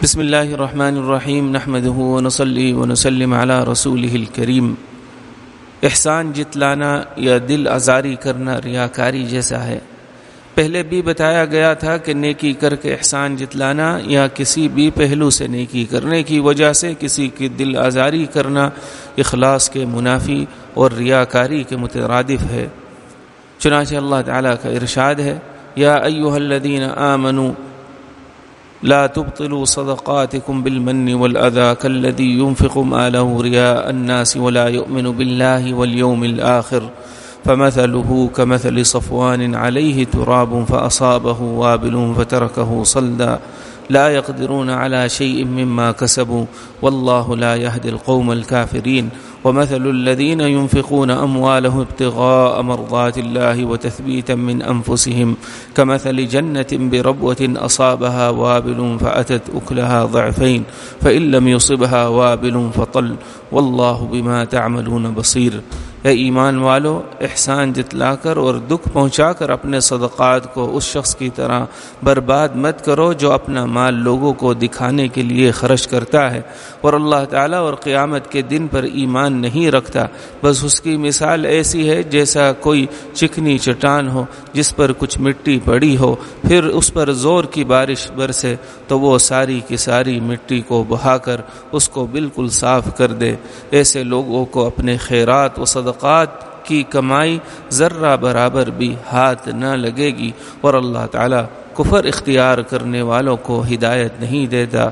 بسم اللہ الرحمن الرحیم نحمده ونصلی ونسلم علی رسولہ الکریم۔ احسان جتلانا یا دل آزاری کرنا ریاکاری جیسا ہے۔ پہلے بھی بتایا گیا تھا کہ نیکی کر کے احسان جتلانا یا کسی بھی پہلو سے نیکی کرنے کی وجہ سے کسی کی دل آزاری کرنا اخلاص کے منافی اور ریاکاری کے مترادف ہے۔ چنانچہ اللہ تعالیٰ کا ارشاد ہے، یا ایھا الذین آمنوا لا تبطلوا صدقاتكم بالمن والأذى كالذي ينفق ماله رياء الناس ولا يؤمن بالله واليوم الآخر فمثله كمثل صفوان عليه تراب فأصابه وابل فتركه صلدا لا يقدرون على شيء مما كسبوا والله لا يهدي القوم الكافرين ومثل الذين ينفقون أموالهم ابتغاء مرضات الله وتثبيتا من أنفسهم كمثل جنة بربوة أصابها وابل فأتت أكلها ضعفين فإن لم يصبها وابل فطل والله بما تعملون بصير۔ اے ایمان والو، احسان جتلا کر اور دکھ پہنچا کر اپنے صدقات کو اس شخص کی طرح برباد مت کرو جو اپنا مال لوگوں کو دکھانے کے لیے خرچ کرتا ہے اور اللہ تعالیٰ اور قیامت کے دن پر ایمان نہیں رکھتا، بس اس کی مثال ایسی ہے جیسا کوئی چکنی چٹان ہو جس پر کچھ مٹی پڑی ہو، پھر اس پر زور کی بارش برسے تو وہ ساری کی ساری مٹی کو بہا کر اس کو بالکل صاف کر دے۔ ایسے لوگوں کو اپنے خیرات و صدقات کی کمائی ذرہ برابر بھی ہاتھ نہ لگے گی اور اللہ تعالیٰ کفر اختیار کرنے والوں کو ہدایت نہیں دیتا۔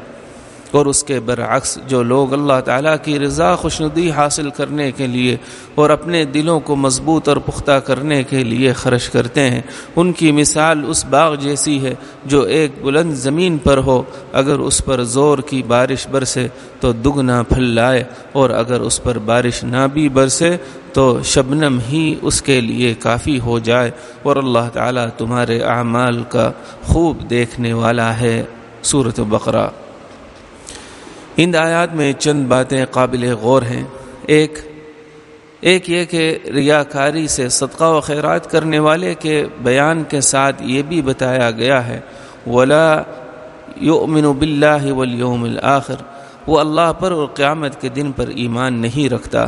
اور اس کے برعکس جو لوگ اللہ تعالیٰ کی رضا خوشنودی حاصل کرنے کے لیے اور اپنے دلوں کو مضبوط اور پختہ کرنے کے لیے خرچ کرتے ہیں، ان کی مثال اس باغ جیسی ہے جو ایک بلند زمین پر ہو، اگر اس پر زور کی بارش برسے تو دگنا پھل لائے اور اگر اس پر بارش نہ بھی برسے تو شبنم ہی اس کے لیے کافی ہو جائے اور اللہ تعالیٰ تمہارے اعمال کا خوب دیکھنے والا ہے۔ سورۃ بقرہ۔ ان آیات میں چند باتیں قابل غور ہیں۔ ایک یہ کہ ریاکاری سے صدقہ و خیرات کرنے والے کے بیان کے ساتھ یہ بھی بتایا گیا ہے وَلَا يُؤْمِنُ بِاللَّهِ وَالْيَوْمِ الْآخِرِ، وہ اللہ پر اور قیامت کے دن پر ایمان نہیں رکھتا۔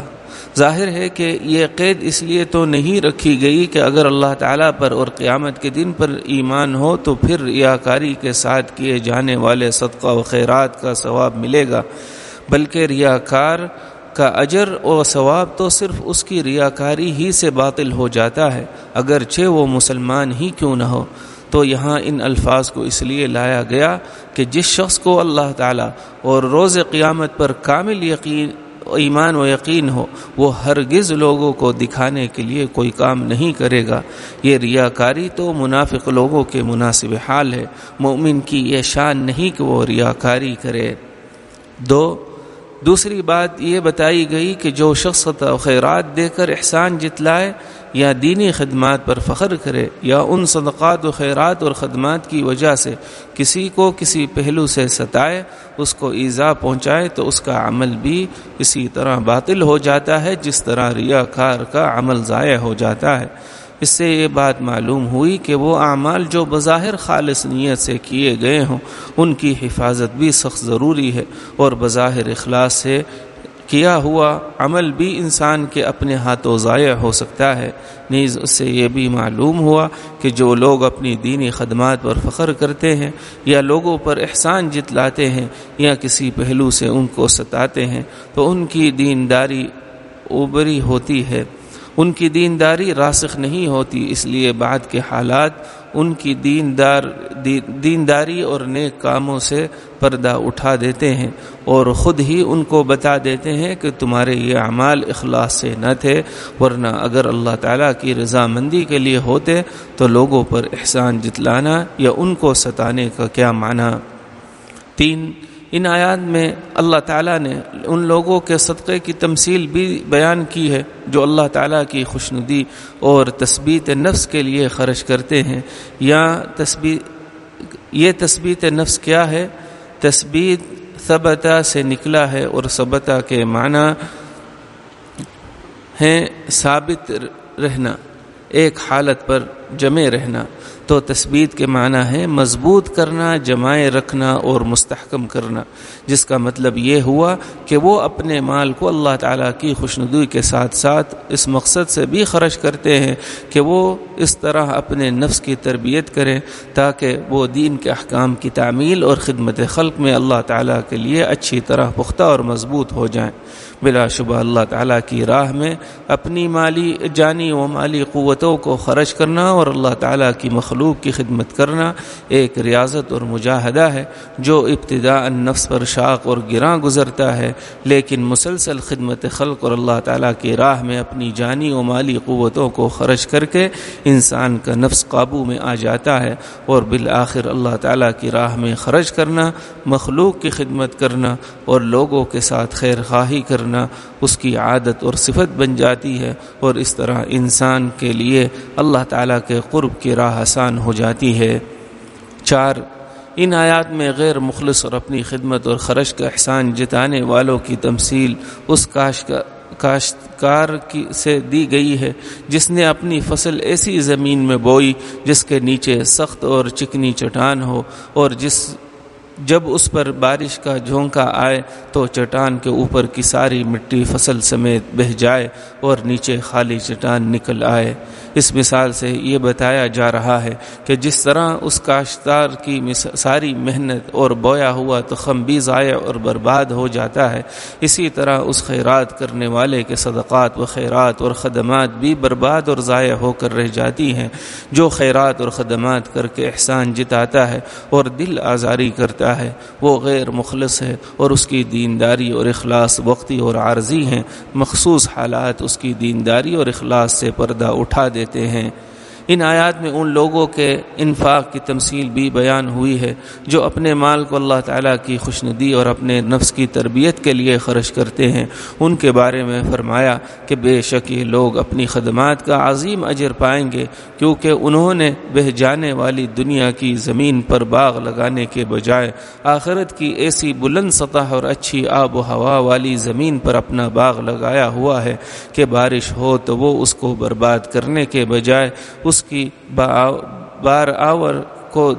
ظاہر ہے کہ یہ قید اس لیے تو نہیں رکھی گئی کہ اگر اللہ تعالیٰ پر اور قیامت کے دن پر ایمان ہو تو پھر ریاکاری کے ساتھ کیے جانے والے صدقہ و خیرات کا ثواب ملے گا، بلکہ ریاکار کا اجر و ثواب تو صرف اس کی ریاکاری ہی سے باطل ہو جاتا ہے، اگرچہ وہ مسلمان ہی کیوں نہ ہو۔ تو یہاں ان الفاظ کو اس لیے لایا گیا کہ جس شخص کو اللہ تعالیٰ اور روز قیامت پر کامل ایمان و یقین ہو، وہ ہرگز لوگوں کو دکھانے کے لیے کوئی کام نہیں کرے گا۔ یہ ریاکاری تو منافق لوگوں کے مناسب حال ہے، مومن کی یہ شان نہیں کہ وہ ریاکاری کرے۔ دوسری بات یہ بتائی گئی کہ جو شخص خیرات دے کر احسان جتلائے یا دینی خدمات پر فخر کرے یا ان صدقات و خیرات اور خدمات کی وجہ سے کسی کو کسی پہلو سے ستائے، اس کو ایذا پہنچائے، تو اس کا عمل بھی اسی طرح باطل ہو جاتا ہے جس طرح ریاکار کا عمل ضائع ہو جاتا ہے۔ اس سے یہ بات معلوم ہوئی کہ وہ اعمال جو بظاہر خالص نیت سے کیے گئے ہوں ان کی حفاظت بھی سخت ضروری ہے، اور بظاہر اخلاص سے کیا ہوا عمل بھی انسان کے اپنے ہاتھوں ضائع ہو سکتا ہے۔ نیز اس سے یہ بھی معلوم ہوا کہ جو لوگ اپنی دینی خدمات پر فخر کرتے ہیں یا لوگوں پر احسان جتلاتے ہیں یا کسی پہلو سے ان کو ستاتے ہیں تو ان کی دینداری اوبری ہوتی ہے، ان کی دینداری راسخ نہیں ہوتی، اس لیے بعد کے حالات ان کی دینداری اور نیک کاموں سے پردہ اٹھا دیتے ہیں اور خود ہی ان کو بتا دیتے ہیں کہ تمہارے یہ اعمال اخلاص سے نہ تھے، ورنہ اگر اللہ تعالیٰ کی رضامندی کے لیے ہوتے تو لوگوں پر احسان جتلانا یا ان کو ستانے کا کیا معنی۔ 3، ان آیات میں اللہ تعالیٰ نے ان لوگوں کے صدقے کی تمثیل بھی بیان کی ہے جو اللہ تعالیٰ کی خوشنودی اور تثبیت نفس کے لیے خرچ کرتے ہیں۔ یا یہ تثبیت نفس کیا ہے؟ تثبیت ثبتا سے نکلا ہے اور ثبتا کے معنی ہیں ثابت رہنا، ایک حالت پر جمے رہنا۔ تو تثبیت کے معنی ہے مضبوط کرنا، جمائے رکھنا اور مستحکم کرنا، جس کا مطلب یہ ہوا کہ وہ اپنے مال کو اللہ تعالیٰ کی خوشنودی کے ساتھ ساتھ اس مقصد سے بھی خرچ کرتے ہیں کہ وہ اس طرح اپنے نفس کی تربیت کریں تاکہ وہ دین کے احکام کی تعمیل اور خدمت خلق میں اللہ تعالیٰ کے لیے اچھی طرح پختہ اور مضبوط ہو جائیں۔ بلا شبہ اللہ تعالیٰ کی راہ میں اپنی جانی و مالی قوتوں کو خرچ کرنا اور اللہ تعالیٰ کی مخلوق کی خدمت کرنا ایک ریاضت اور مجاہدہ ہے جو ابتداء نفس پر شاق اور گراں گزرتا ہے، لیکن مسلسل خدمت خلق اور اللہ تعالیٰ کی راہ میں اپنی جانی و مالی قوتوں کو خرچ کر کے انسان کا نفس قابو میں آ جاتا ہے، اور بالآخر اللہ تعالیٰ کی راہ میں خرچ کرنا، مخلوق کی خدمت کرنا اور لوگوں کے ساتھ خیر خواہی کرنا اس کی عادت اور صفت بن جاتی ہے، اور اس طرح انسان کے لیے اللہ تعالیٰ کے قرب کی راہ آسان ہو جاتی ہے۔ 4، ان آیات میں غیر مخلص اور اپنی خدمت اور خرچ کا احسان جتانے والوں کی تمثیل اس کاشتکار سے دی گئی ہے جس نے اپنی فصل ایسی زمین میں بوئی جس کے نیچے سخت اور چکنی چٹان ہو، اور جب اس پر بارش کا جھونکا آئے تو چٹان کے اوپر کی ساری مٹی فصل سمیت بہہ جائے اور نیچے خالی چٹان نکل آئے۔ اس مثال سے یہ بتایا جا رہا ہے کہ جس طرح اس کاشتکار کی ساری محنت اور بویا ہوا تخم بھی ضائع اور برباد ہو جاتا ہے، اسی طرح اس خیرات کرنے والے کے صدقات و خیرات اور خدمات بھی برباد اور ضائع ہو کر رہ جاتی ہیں۔ جو خیرات اور خدمات کر کے احسان جتاتا ہے اور دل آزاری کرتا ہے وہ غیر مخلص ہے، اور اس کی دینداری اور اخلاص وقتی اور عارضی ہیں۔ مخصوص حالات اس کی دینداری اور اخلاص سے پردہ اٹھا دیتے ہیں۔ ان آیات میں ان لوگوں کے انفاق کی تمثیل بھی بیان ہوئی ہے جو اپنے مال کو اللہ تعالیٰ کی خوشنودی اور اپنے نفس کی تربیت کے لیے خرچ کرتے ہیں۔ ان کے بارے میں فرمایا کہ بے شک یہ لوگ اپنی خدمات کا عظیم اجر پائیں گے، کیونکہ انہوں نے بہہ جانے والی دنیا کی زمین پر باغ لگانے کے بجائے آخرت کی ایسی بلند سطح اور اچھی آب و ہوا والی زمین پر اپنا باغ لگایا ہوا ہے کہ بارش ہو تو وہ اس کو برباد کرنے کے بجائے اس کی بار آور کو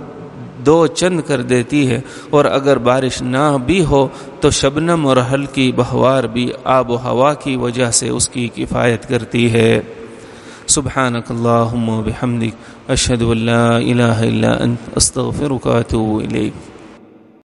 2 چند کر دیتی ہے، اور اگر بارش نہ بھی ہو تو شبنم اور ہلکی بہوار بھی آب و ہوا کی وجہ سے اس کی کفایت کرتی ہے۔ سبحانک اللہم و بحمدک، اشہد ان لا الہ الا انت، استغفرک و اتوب الیک۔